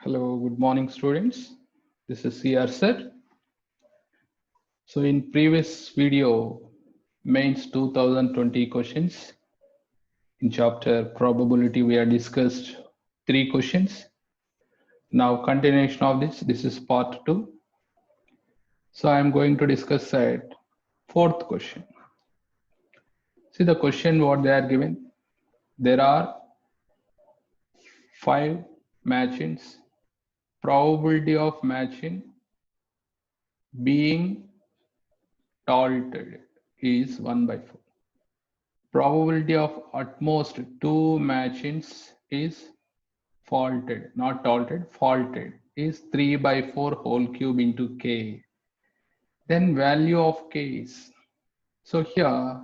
Hello, good morning, students. This is CR sir. So in previous video, mains 2020 questions in chapter probability, we have discussed 3 questions. Now continuation of this is part 2. So I am going to discuss at 4th question. See the question what they are given. There are 5 matchings. Probability of matching being altered is 1 by 4. Probability of at most 2 matchings is faulted, not altered, faulted is 3 by 4 whole cube into k. Then value of k is, so here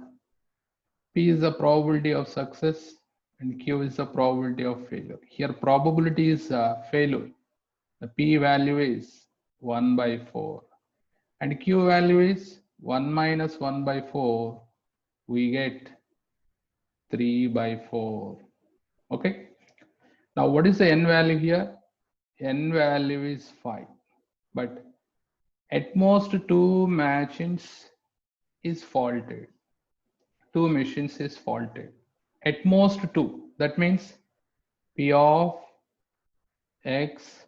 p is the probability of success and q is the probability of failure. Here probability is failure. The p value is 1 by 4 and q value is 1 minus 1 by 4. We get 3 by 4. Okay. Now, what is the n value here? N value is 5. But at most 2 machines is faulted. 2 machines is faulted. At most 2. That means P of x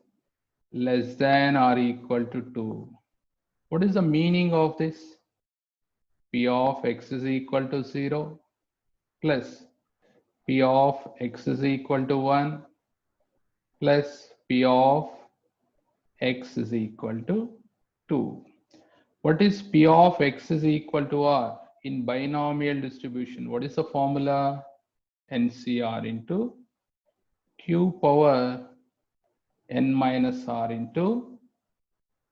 less than or equal to 2. What is the meaning of this? P of x is equal to 0 plus P of x is equal to 1 plus P of x is equal to 2. What is P of x is equal to R in binomial distribution? What is the formula? NCR into Q power n minus R into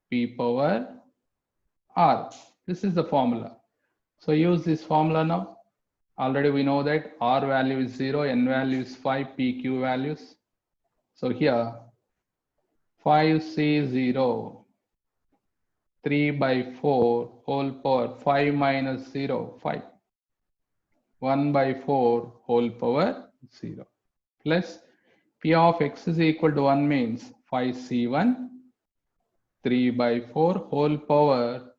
P power R. This is the formula. So use this formula now. Already we know that R value is 0, n value is 5, PQ values. So here 5C0 3 by 4 whole power 5 minus 0, 5. 1 by 4 whole power 0 plus P of x is equal to 1 means 5C1 3 by 4 whole power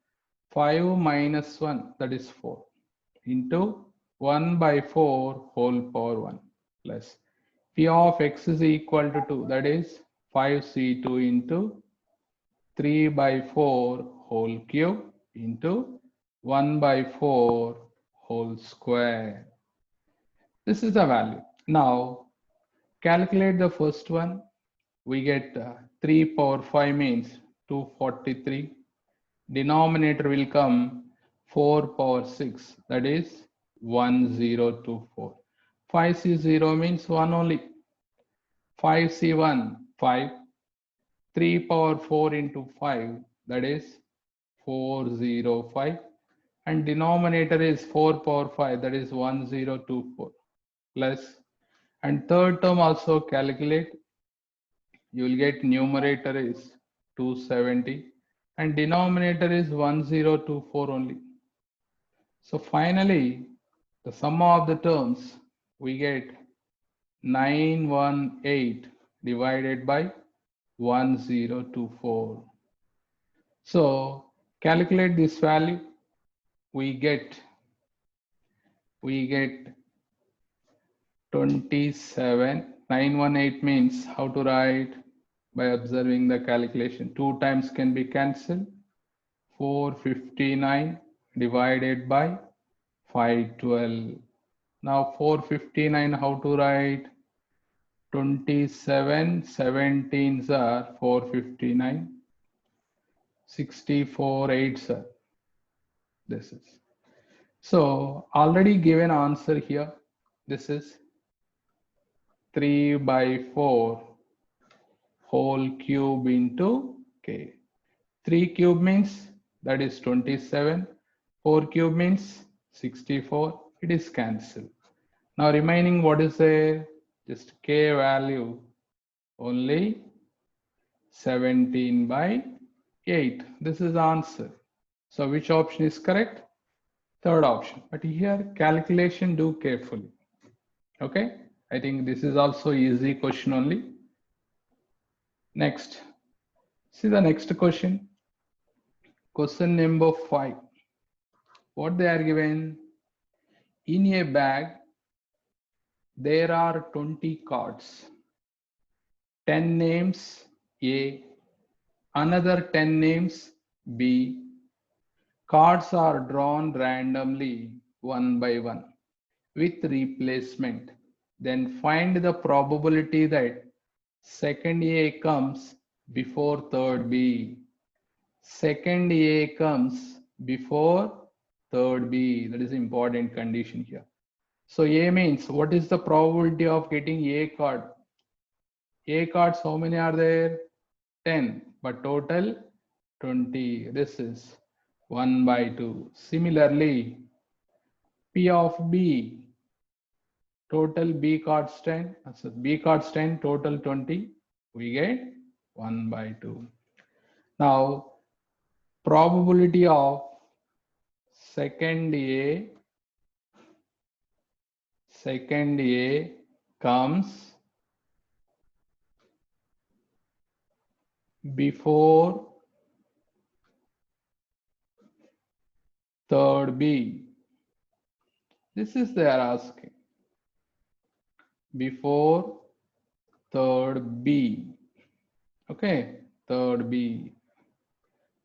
5 minus 1, that is 4, into 1 by 4 whole power 1 plus P of x is equal to 2, that is 5C2 into 3 by 4 whole cube into 1 by 4 whole square. This is the value. Now calculate the first one. We get 3 power 5 means 243. Denominator will come 4 power 6, that is 1024. 5C0 means 1 only. 5C1 5. 3 power 4 into 5, that is 405. And denominator is 4 power 5, that is 1024 plus. And third term also calculate. You will get numerator is 270 and denominator is 1024 only. So finally, the sum of the terms we get 918 divided by 1024. So calculate this value. We get 27. 918 means how to write? By observing the calculation. 2 times can be cancelled. 459 divided by 512. Now 459 how to write? 27 17s are 459. 64 8s are. This is. So already given answer here. This is 3 by 4 whole cube into k. 3 cube means that is 27. 4 cube means 64. It is cancelled. Now remaining what is there? Just k value only 17 by 8. This is the answer. So which option is correct? Third option. But here calculation do carefully. Okay. I think this is also easy question only. Next, see the next question. Question number 5. What they are given? In a bag, there are 20 cards. 10 names A, another 10 names B. Cards are drawn randomly one by one with replacement. Then find the probability that second A comes before third B. Second A comes before third B. That is important condition here. So A means what is the probability of getting A card? A cards, how many are there? 10, but total 20. This is 1 by 2. Similarly, P of B, total B cards 10. So B cards 10, total 20. We get 1 by 2. Now, probability of second A comes before third B. This is they are asking. Before third B. Okay, third B.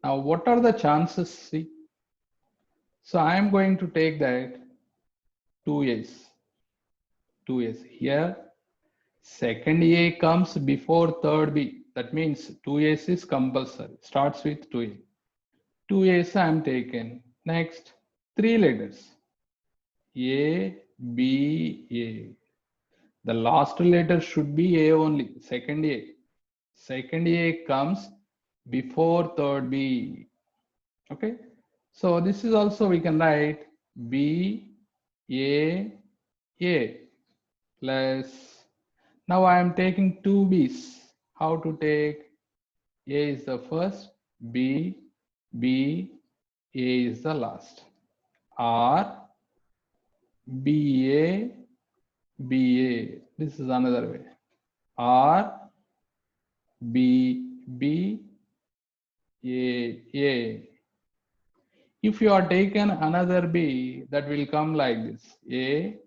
Now, what are the chances? See, so I am going to take that 2A's. 2A's here. Second A comes before third B. That means 2A's is compulsory. Starts with 2A. 2A's I am taken. Next, 3 letters. A, B, A. The last letter should be A only. Second A. Second A comes before third B. Okay. So this is also we can write B, A plus. Now I am taking 2 B's. How to take? A is the first, B, A is the last. Or B, A. This is another way. Or B, A. If you are taken another B, that will come like this. A,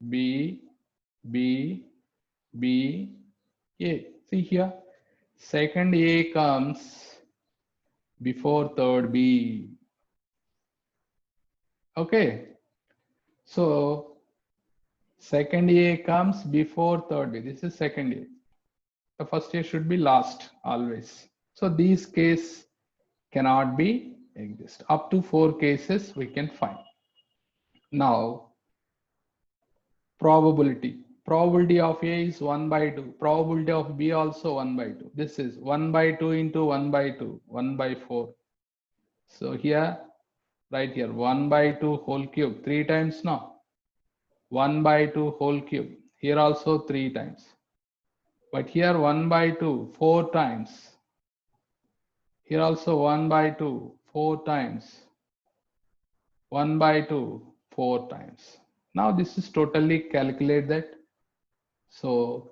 B, A. See here, second A comes before third B. Okay. So second A comes before third B. This is second A. The first A should be last always. So these case cannot be exist. Up to 4 cases we can find. Now, probability. Probability of A is 1 by 2. Probability of B also 1 by 2. This is 1 by 2 into 1 by 2, 1 by 4. So here, right here, 1 by 2 whole cube, 3 times now. 1 by 2 whole cube. Here also 3 times. But here 1 by 2, 4 times. Here also 1 by 2, 4 times. 1 by 2, 4 times. Now this is totally calculate that. So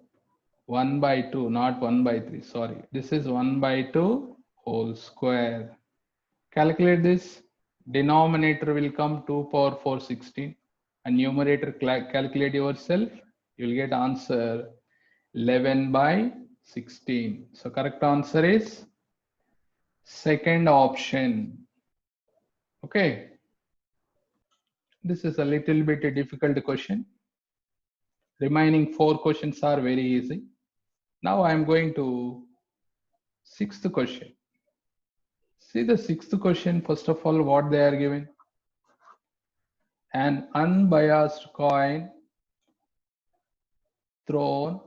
1 by 2, not 1 by 3, sorry. This is 1 by 2 whole square. Calculate this. Denominator will come 2 power 4, 16. And numerator calculate yourself. You will get answer 11 by 16. So correct answer is second option. Okay. This is a little bit a difficult question. Remaining 4 questions are very easy. Now I am going to 6th question. See the 6th question, first of all, what they are given. An unbiased coin thrown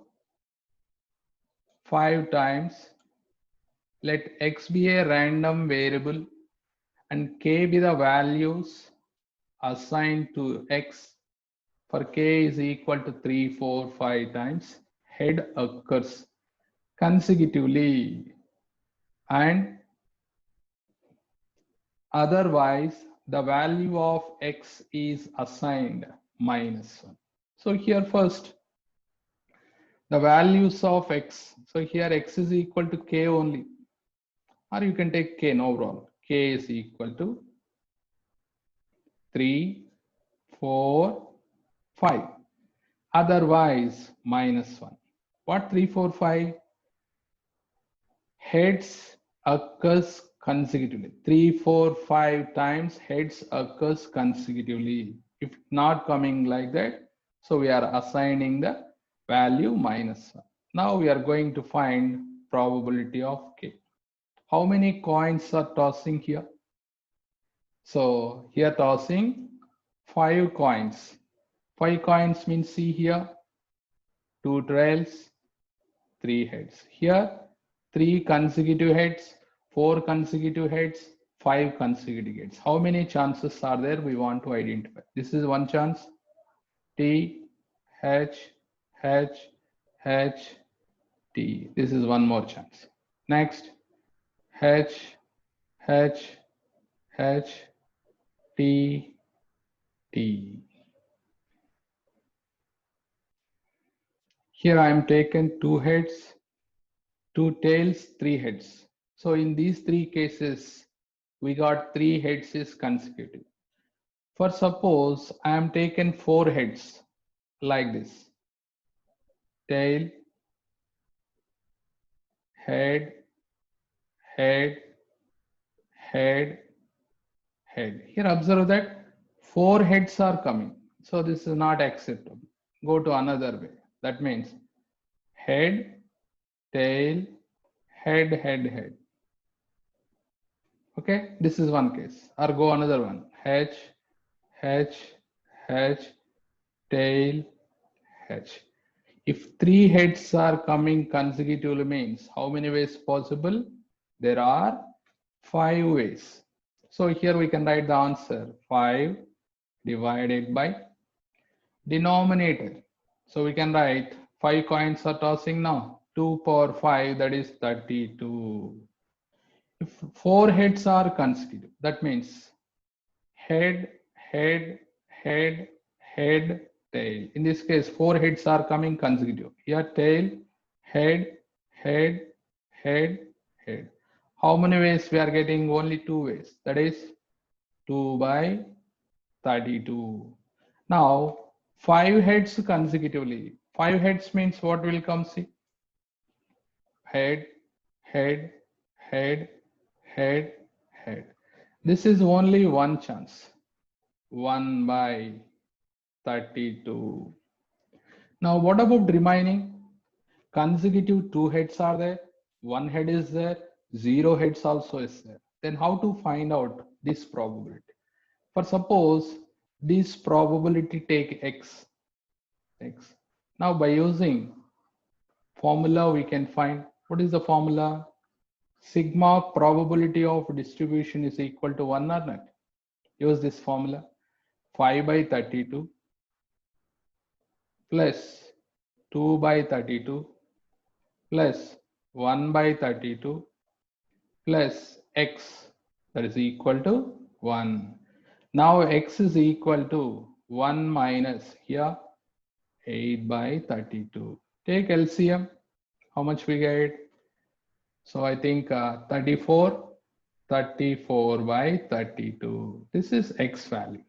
5 times. Let X be a random variable and K be the values assigned to X for K is equal to 3, 4, 5 times. Head occurs consecutively and otherwise the value of X is assigned -1. So here first the values of x. So here x is equal to k only, or you can take k, no problem. K is equal to 3, 4, 5. Otherwise, minus 1. What 3, 4, 5? Heads occurs consecutively. 3, 4, 5 times heads occurs consecutively. If not coming like that, so we are assigning the value minus 1. Now we are going to find probability of k. How many coins are tossing here? So here tossing 5 coins. 5 coins means, see here, 2 tails, 3 heads. Here 3 consecutive heads, 4 consecutive heads, 5 consecutive heads. How many chances are there we want to identify? This is one chance. T, H, H, H, T. This is one more chance. Next, H, H, H, T, T. Here I am taken 2 heads, 2 tails, 3 heads. So in these 3 cases, we got 3 heads is consecutive. For suppose I am taken 4 heads like this. Tail, head, head, head, head. Here observe that 4 heads are coming. So this is not acceptable. Go to another way. That means head, tail, head, head, head. Okay, this is one case. Or go another one. H, H, H, tail, H. If 3 heads are coming consecutively means how many ways possible? There are 5 ways. So here we can write the answer 5 divided by denominator. So we can write 5 coins are tossing now. 2 power 5, that is 32. If 4 heads are consecutive, that means head, head, head, head, tail. In this case, 4 heads are coming consecutive. Here tail, head, head, head, head. How many ways we are getting? Only 2 ways. That is 2 by 32. Now 5 heads consecutively. 5 heads means what will come? See, head, head, head, head, head. This is only one chance. 1 by 32. Now what about remaining? Consecutive 2 heads are there, 1 head is there, 0 heads also is there. Then how to find out this probability? For suppose this probability take x. Now by using formula we can find, what is the formula? Sigma probability of distribution is equal to 1 or not? Use this formula. 5 by 32 plus 2 by 32 plus 1 by 32 plus x, that is equal to 1. Now x is equal to 1 minus here 8 by 32. Take LCM. How much we get? So I think 34 by 32. This is x value.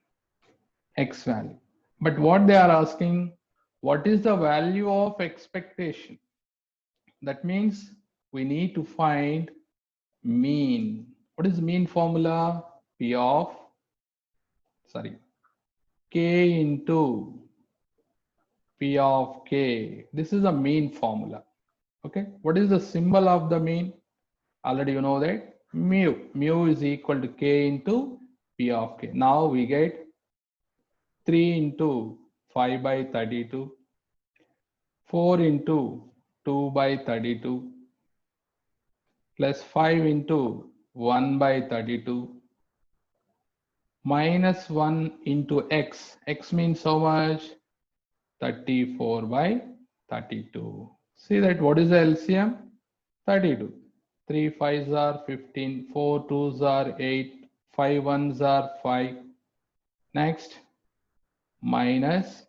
But what they are asking, what is the value of expectation? That means we need to find mean. What is mean formula? P of, K into P of K. This is a mean formula. Okay. What is the symbol of the mean? Already you know that mu. Mu is equal to K into P of K. Now we get 3 into 5 by 32, 4 into 2 by 32, plus 5 into 1 by 32, minus 1 into x. X means how much? 34 by 32. See that what is the LCM? 32. 3 5s are 15, 4 2s are 8, 5 1s are 5. Next, minus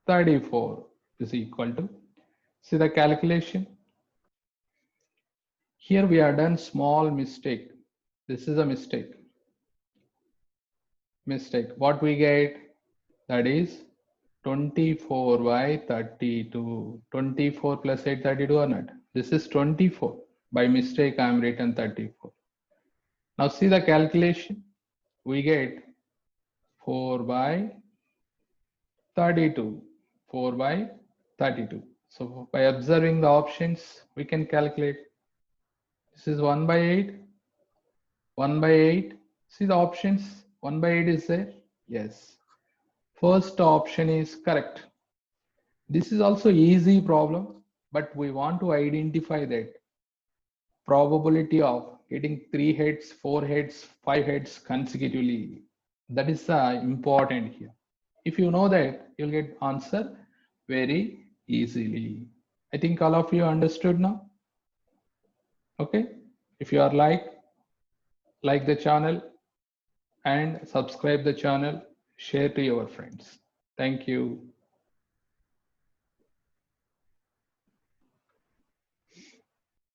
34 is equal to See the calculation. Here we are done small mistake. This is a mistake. What we get? That is 24 by 32. 24 plus 8, 32 or not? This is 24. By mistake, I am written 34. Now see the calculation. We get 4 by 32. 4 by 32. So by observing the options, we can calculate. This is 1 by 8. 1 by 8. See the options. 1 by 8 is there? Yes. First option is correct. This is also easy problem, but we want to identify that probability of getting 3 heads, 4 heads, 5 heads consecutively. That is important here. If you know that, you'll get answer very easily. I think all of you understood now. Okay. If you are like the channel and subscribe the channel, share to your friends. Thank you.